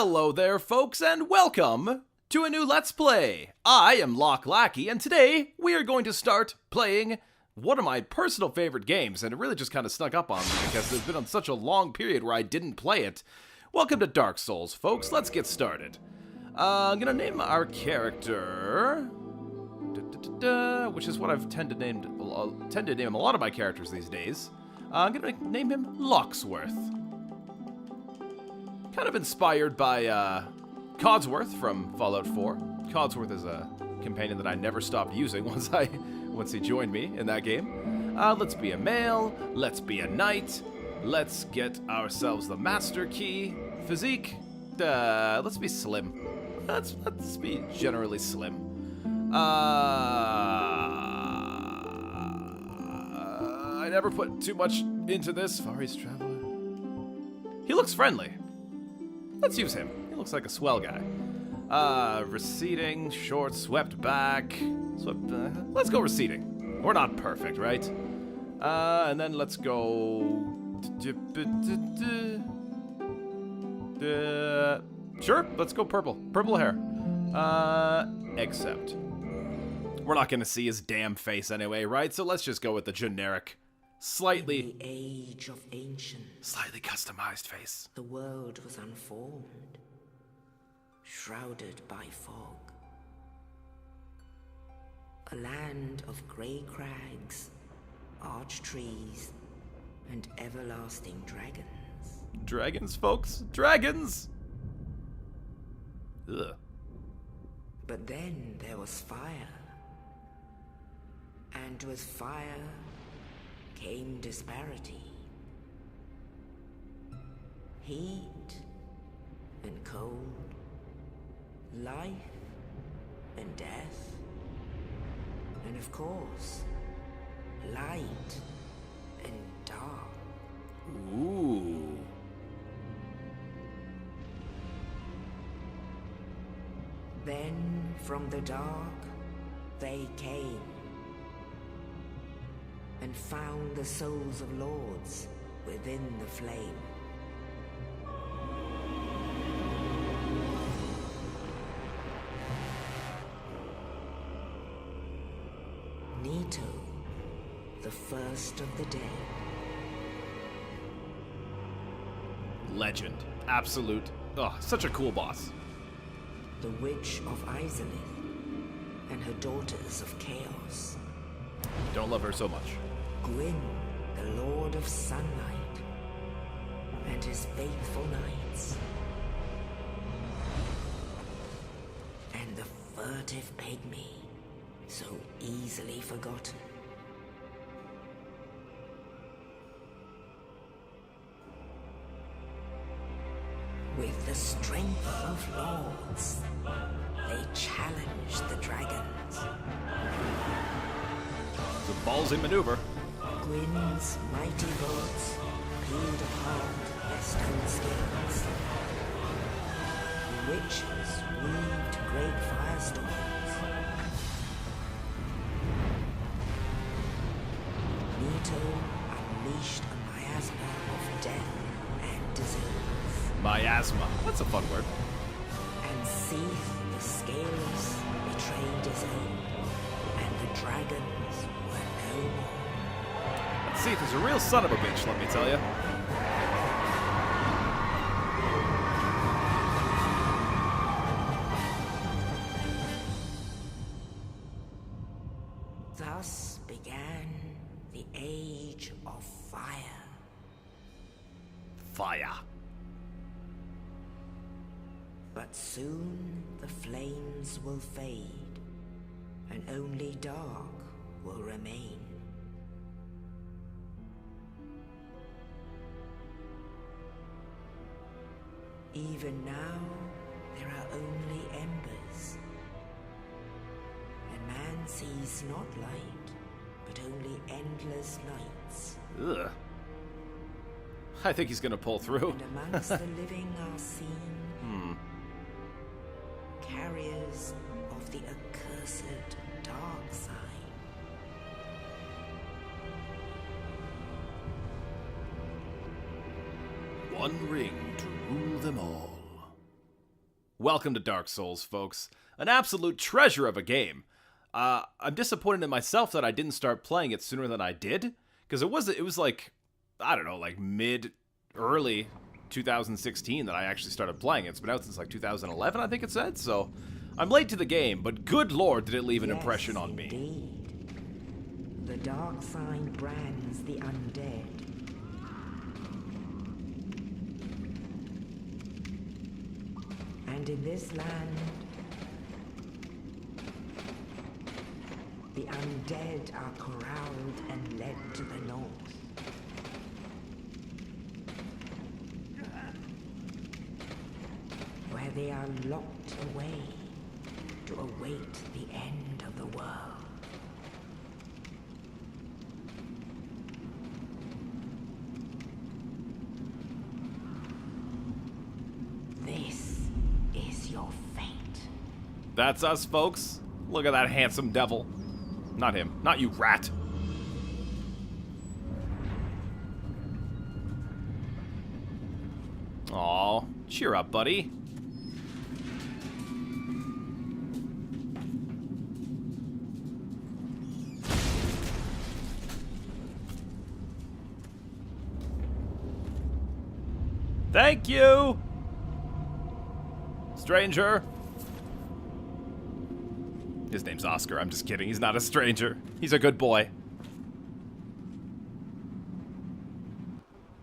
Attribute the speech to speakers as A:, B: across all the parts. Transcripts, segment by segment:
A: Hello there, folks, and welcome to a new Let's Play. I am LockeLackey, and today we are going to start playing one of my personal favorite games, and it really just kind of snuck up on me because there's been such a long period where I didn't play it. Welcome to Dark Souls, folks. Let's get started. I'm gonna name our character, which is what I've tend to name a lot of my characters these days. I'm gonna name him Locksworth. Kind of inspired by Codsworth from Fallout 4. Codsworth is a companion that I never stopped using once he joined me in that game. Let's be a male. Let's be a knight. Let's get ourselves the master key. Physique. Let's be slim. Let's be generally slim. I never put too much into this. Far East Traveler. He looks friendly. Let's use him. He looks like a swell guy. Receding, short, swept back. Let's go receding. We're not perfect, right? And then let's go... Sure, let's go purple. Purple hair. Except... we're not gonna see his damn face anyway, right? So let's just go with the generic, slightly...
B: In the age of ancient,
A: slightly customized face.
B: the world was unformed, shrouded by fog. A land of grey crags, arch trees, and everlasting dragons.
A: Dragons, folks. Dragons! Ugh.
B: But then there was fire. And with fire came disparity. Heat and cold, life and death, and of course, light and dark.
A: Ooh.
B: Then from the dark they came and found the souls of lords within the flame. Nito, the first of the dead.
A: Legend. Absolute. Oh, such a cool boss.
B: The Witch of Izalith and her daughters of Chaos.
A: Don't love her so much.
B: Gwyn, the Lord of Sunlight, and his faithful knights. And the furtive pygmy, so easily forgotten. With the strength of lords, they challenged the dragons.
A: It's a ballsy maneuver.
B: Gwyn's mighty lords peeled apart their stone skins. The witches weaved great firestorms. Nito unleashed a miasma of death and disease.
A: Miasma. That's a fun word.
B: And Seath the Scaleless betrayed his own, and the dragons were no more.
A: That Seath is a real son of a bitch, let me tell you.
B: Thus began the Age of Fire.
A: Fire.
B: But soon the flames will fade, and only dark will remain. Even now, there are only embers, and man sees not light, but only endless nights.
A: Ugh. I think he's gonna pull through.
B: And amongst the living are seen carriers of the accursed dark side.
A: One ring to rule them all. Welcome to Dark Souls, folks. An absolute treasure of a game. I'm disappointed in myself that I didn't start playing it sooner than I did, because it was like, I don't know, like early 2016 that I actually started playing it. It's been out since like 2011, I think it said, so I'm late to the game, but good lord did it leave an impression on me.
B: Indeed. The dark side brands the undead. And in this land, the undead are corralled and led to the north. Where they are locked away to await the end of the world. This is your fate.
A: That's us, folks. Look at that handsome devil. Not him. Not you, rat. Aw, cheer up, buddy. Thank you, stranger. His name's Oscar. I'm just kidding. He's not a stranger. He's a good boy.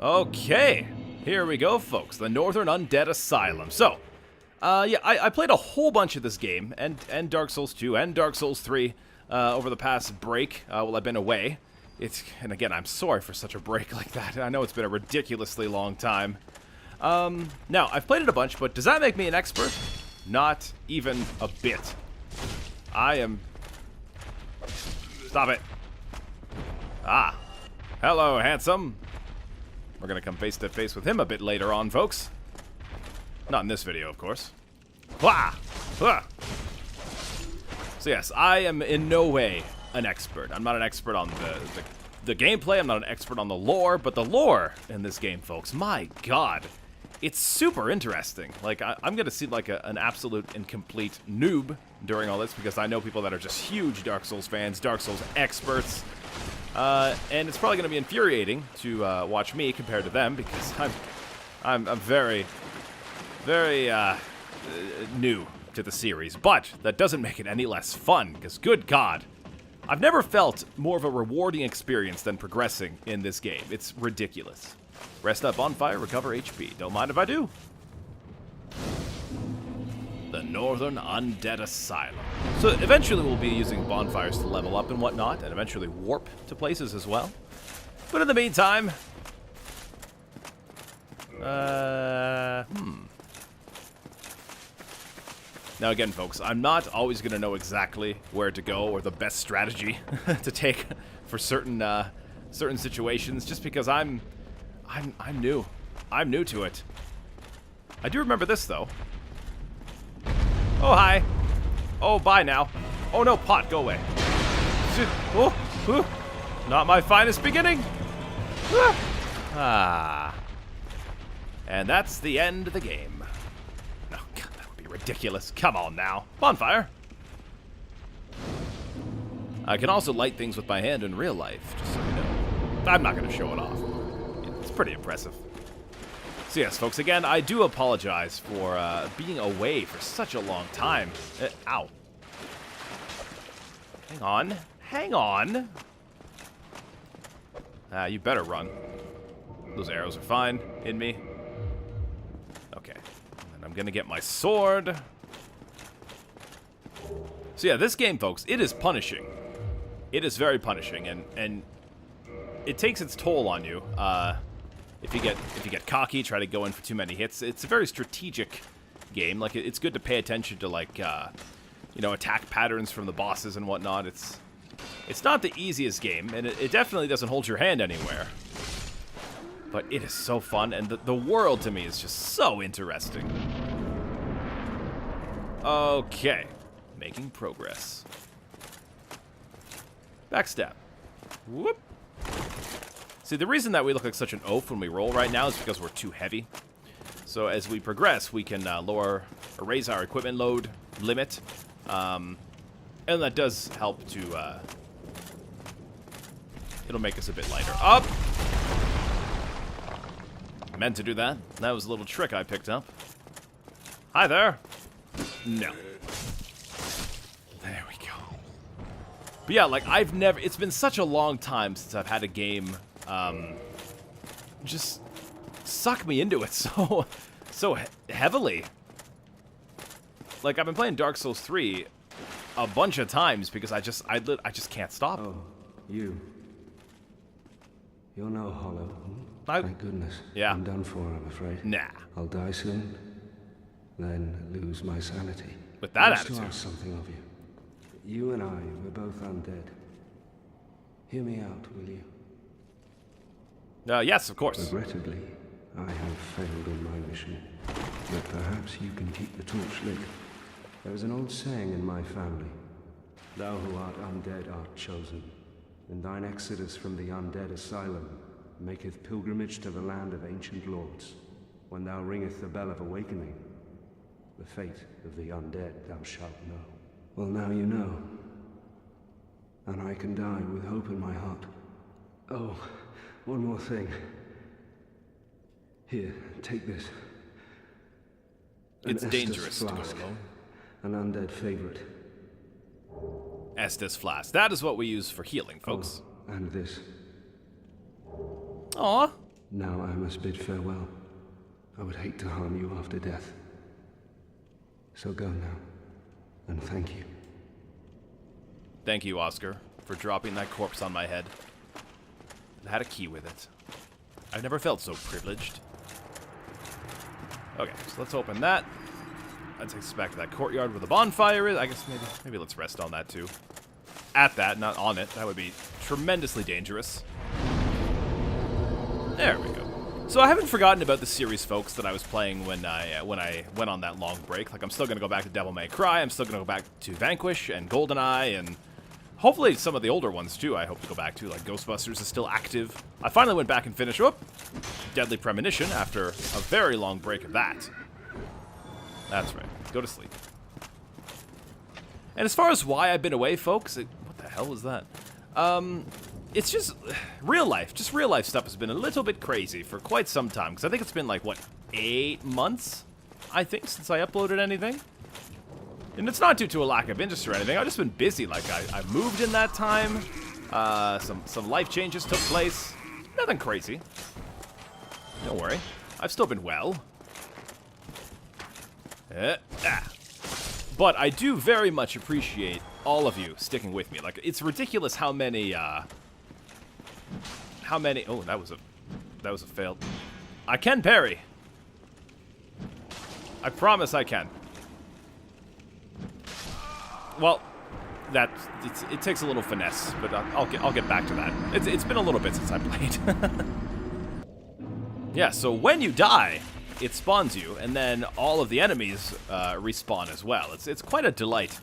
A: Okay, here we go, folks. The Northern Undead Asylum. So, yeah, I played a whole bunch of this game, and Dark Souls 2 and Dark Souls 3 over the past break while I've been away. And again, I'm sorry for such a break like that. I know it's been a ridiculously long time. Now, I've played it a bunch, but does that make me an expert? Not even a bit. I am... Stop it. Ah. Hello, handsome. We're gonna come face to face with him a bit later on, folks. Not in this video, of course. Wah! Wah! So yes, I am in no way an expert. I'm not an expert on the gameplay. I'm not an expert on the lore, but the lore in this game, folks, my god. It's super interesting. Like, I'm going to seem like an absolute and complete noob during all this because I know people that are just huge Dark Souls fans, Dark Souls experts. And it's probably going to be infuriating to watch me compared to them because I'm very, very new to the series. But that doesn't make it any less fun because, good God, I've never felt more of a rewarding experience than progressing in this game. It's ridiculous. Rest up on fire, recover HP. Don't mind if I do. The Northern Undead Asylum. So eventually we'll be using bonfires to level up and whatnot, and eventually warp to places as well. But in the meantime... Now again, folks, I'm not always going to know exactly where to go or the best strategy to take for certain situations, just because I'm new. I'm new to it. I do remember this, though. Oh, hi. Oh, bye now. Oh, no, pot, go away. Oh, not my finest beginning. Ah. And that's the end of the game. No, God, that would be ridiculous. Come on now. Bonfire. I can also light things with my hand in real life, just so you know. I'm not going to show it off. It's pretty impressive. So yes, folks, again, I do apologize for being away for such a long time. Ow. Hang on. Hang on. You better run. Those arrows are fine in me. Okay. And I'm going to get my sword. So yeah, this game, folks, it is punishing. It is very punishing, and it takes its toll on you. If you get cocky, try to go in for too many hits. It's a very strategic game. Like, it's good to pay attention to, like, you know, attack patterns from the bosses and whatnot. It's not the easiest game, and it definitely doesn't hold your hand anywhere. But it is so fun, and the world to me is just so interesting. Okay, making progress. Backstep. Whoop. See, the reason that we look like such an oaf when we roll right now is because we're too heavy. So as we progress, we can lower or raise our equipment load limit. And that does help to... it'll make us a bit lighter. Up! Meant to do that. That was a little trick I picked up. Hi there. No. There we go. But yeah, like, I've never... It's been such a long time since I've had a game just suck me into it so heavily. Like, I've been playing Dark Souls 3 a bunch of times because I just can't stop.
C: Oh, you're no hollow. Thank goodness.
A: Yeah.
C: I'm done for, I'm afraid.
A: Nah.
C: I'll die soon, then lose my sanity.
A: With that
C: I wish to
A: attitude.
C: ask something of you. You and I were both undead. Hear me out, will you?
A: Yes, of course.
C: Regrettably, I have failed in my mission. But perhaps you can keep the torch lit. There is an old saying in my family. Thou who art undead art chosen, and thine exodus from the undead asylum maketh pilgrimage to the land of ancient lords. When thou ringeth the bell of awakening, the fate of the undead thou shalt know. Well, now you know. And I can die with hope in my heart. Oh, one more thing. Here, take this.
A: It's
C: An
A: dangerous to
C: Estus
A: go
C: flask,
A: alone.
C: an undead favorite.
A: Estus Flask. That is what we use for healing, folks.
C: Oh, and this.
A: Aw.
C: Now I must bid farewell. I would hate to harm you after death. So go now, and thank you.
A: Thank you, Oscar, for dropping that corpse on my head. It had a key with it. I've never felt so privileged. Okay, so let's open that. That takes us back to that courtyard where the bonfire is. I guess maybe let's rest on that too. At that, not on it. That would be tremendously dangerous. There we go. So I haven't forgotten about the series, folks, that I was playing when I went on that long break. Like, I'm still gonna go back to Devil May Cry. I'm still gonna go back to Vanquish and GoldenEye, and hopefully some of the older ones too. I hope to go back to, like Ghostbusters is still active. I finally went back and finished Deadly Premonition after a very long break of that. That's right. Go to sleep. And as far as why I've been away, folks, what the hell was that? It's just real life. Just real life stuff has been a little bit crazy for quite some time. Because I think it's been like, what, 8 months, I think, since I uploaded anything. And it's not due to a lack of interest or anything. I've just been busy. Like, I moved in that time. Some life changes took place. Nothing crazy. Don't worry. I've still been well. But I do very much appreciate all of you sticking with me. Like, it's ridiculous how many, oh, that was a fail. I can parry. I promise I can. Well, it takes a little finesse, but I'll get back to that. It's been a little bit since I played. Yeah, so when you die, it spawns you, and then all of the enemies respawn as well. It's quite a delight.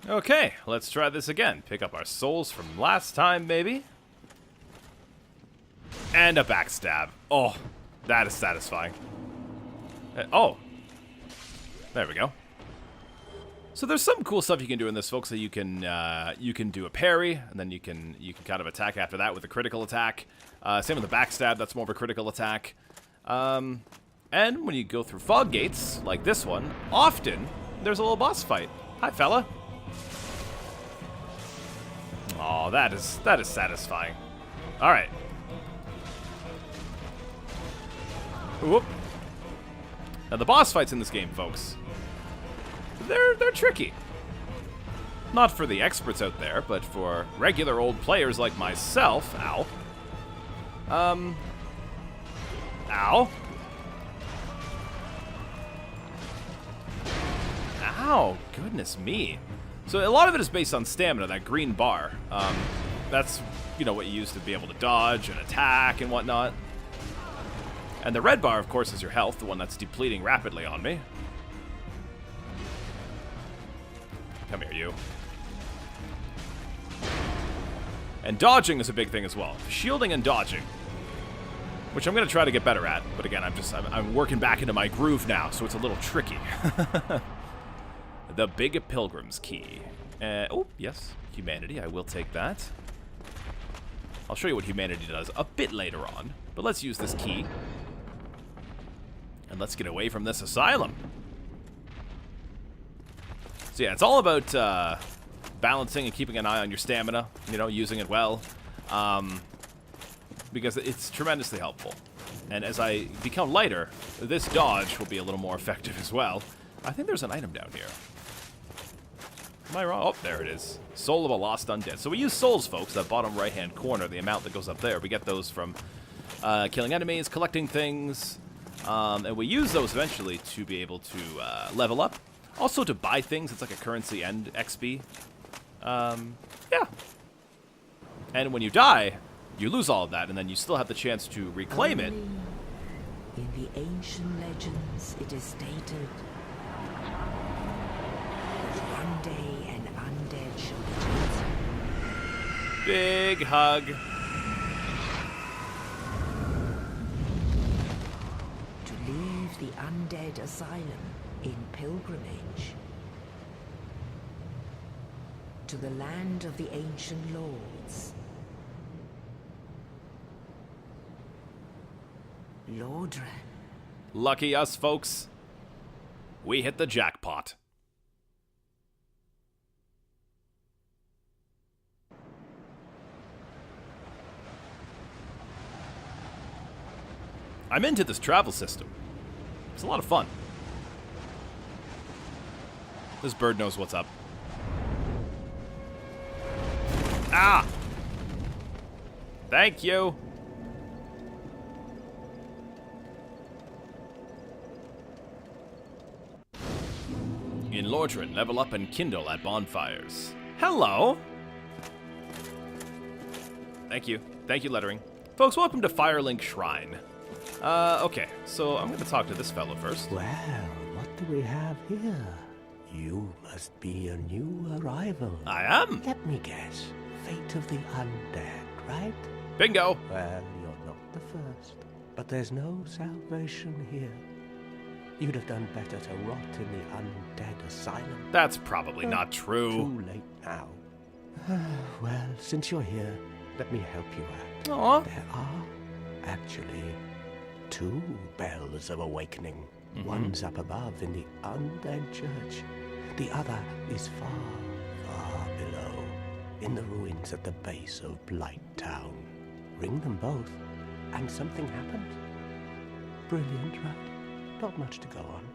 A: Okay, let's try this again. Pick up our souls from last time, maybe. And a backstab. Oh, that is satisfying. Oh, there we go. So there's some cool stuff you can do in this, folks. So you can do a parry, and then you can kind of attack after that with a critical attack. Same with the backstab. That's more of a critical attack. And when you go through fog gates like this one, often there's a little boss fight. Hi, fella. Oh, that is satisfying. All right. Whoop. Now the boss fights in this game, folks, they're tricky. Not for the experts out there, but for regular old players like myself. Ow. Ow. Ow, goodness me. So a lot of it is based on stamina, that green bar. That's, you know, what you use to be able to dodge and attack and whatnot. And the red bar, of course, is your health, the one that's depleting rapidly on me. Come here, you. And dodging is a big thing as well. Shielding and dodging. which I'm going to try to get better at. But again, I'm working back into my groove now, so it's a little tricky. The Big Pilgrim's Key. Oh, yes, humanity. I will take that. I'll show you what humanity does a bit later on, but let's use this key. And let's get away from this asylum. So yeah, it's all about balancing and keeping an eye on your stamina, you know, using it well. Because it's tremendously helpful. And as I become lighter, this dodge will be a little more effective as well. I think there's an item down here. Am I wrong? Oh, there it is. Soul of a Lost Undead. So we use souls, folks, that bottom right-hand corner, the amount that goes up there. We get those from killing enemies, collecting things, and we use those eventually to be able to level up. Also to buy things. It's like a currency and XP. Yeah. And when you die, you lose all of that, and then you still have the chance to reclaim it.
B: In the ancient legends, it is stated that one day an undead shall be chosen.
A: Big hug.
B: To leave the undead asylum in pilgrimage to the land of the ancient lords. Lordran.
A: Lucky us, folks. We hit the jackpot. I'm into this travel system. It's a lot of fun. This bird knows what's up. Ah! Thank you. In Lordran, level up and kindle at bonfires. Hello! Thank you. Thank you, lettering. Folks, welcome to Firelink Shrine. Okay, so I'm gonna talk to this fellow first.
D: Well, what do we have here? You must be a new arrival.
A: I am!
D: Let me guess. Fate of the undead, right?
A: Bingo!
D: Well, you're not the first. But there's no salvation here. You'd have done better to rot in the undead asylum.
A: That's probably not true.
D: Too late now. Well, since you're here, let me help you out.
A: Aw.
D: There are actually 2 bells of awakening. One's up above in the undead church. The other is far, far below, in the ruins at the base of Blight Town. Ring them both, and something happens. Brilliant, right? Not much to go on,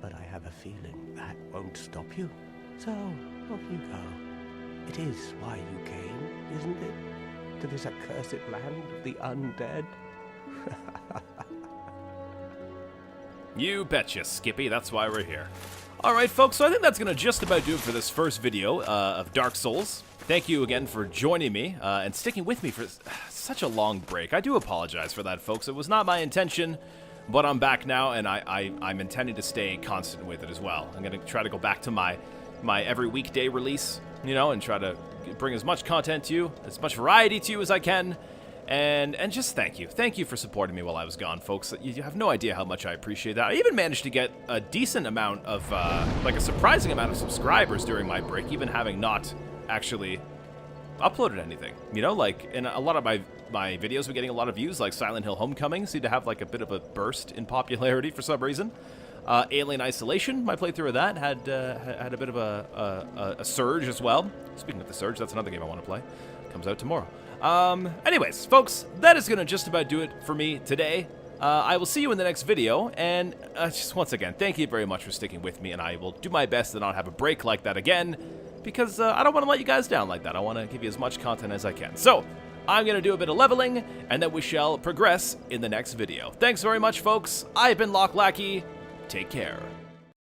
D: but I have a feeling that won't stop you. So, off you go. It is why you came, isn't it? To this accursed land of the undead?
A: You betcha, Skippy. That's why we're here. Alright, folks, so I think that's going to just about do it for this first video of Dark Souls. Thank you again for joining me and sticking with me for such a long break. I do apologize for that, folks. It was not my intention. But I'm back now, and I'm intending to stay constant with it as well. I'm going to try to go back to my every weekday release, you know, and try to bring as much content to you, as much variety to you as I can. And just thank you. Thank you for supporting me while I was gone, folks. You have no idea how much I appreciate that. I even managed to get a decent amount of, like a surprising amount of subscribers during my break, even having not actually uploaded anything. You know, like, in a lot of my videos were getting a lot of views, like Silent Hill Homecoming seemed to have like a bit of a burst in popularity for some reason. Alien Isolation, my playthrough of that had a bit of a surge as well. Speaking of the surge, that's another game I want to play. Comes out tomorrow. Anyways, folks, that is going to just about do it for me today. I will see you in the next video, and just once again, thank you very much for sticking with me, and I will do my best to not have a break like that again, because I don't want to let you guys down like that. I want to give you as much content as I can. So, I'm going to do a bit of leveling, and then we shall progress in the next video. Thanks very much, folks. I've been LockeLackey. Take care.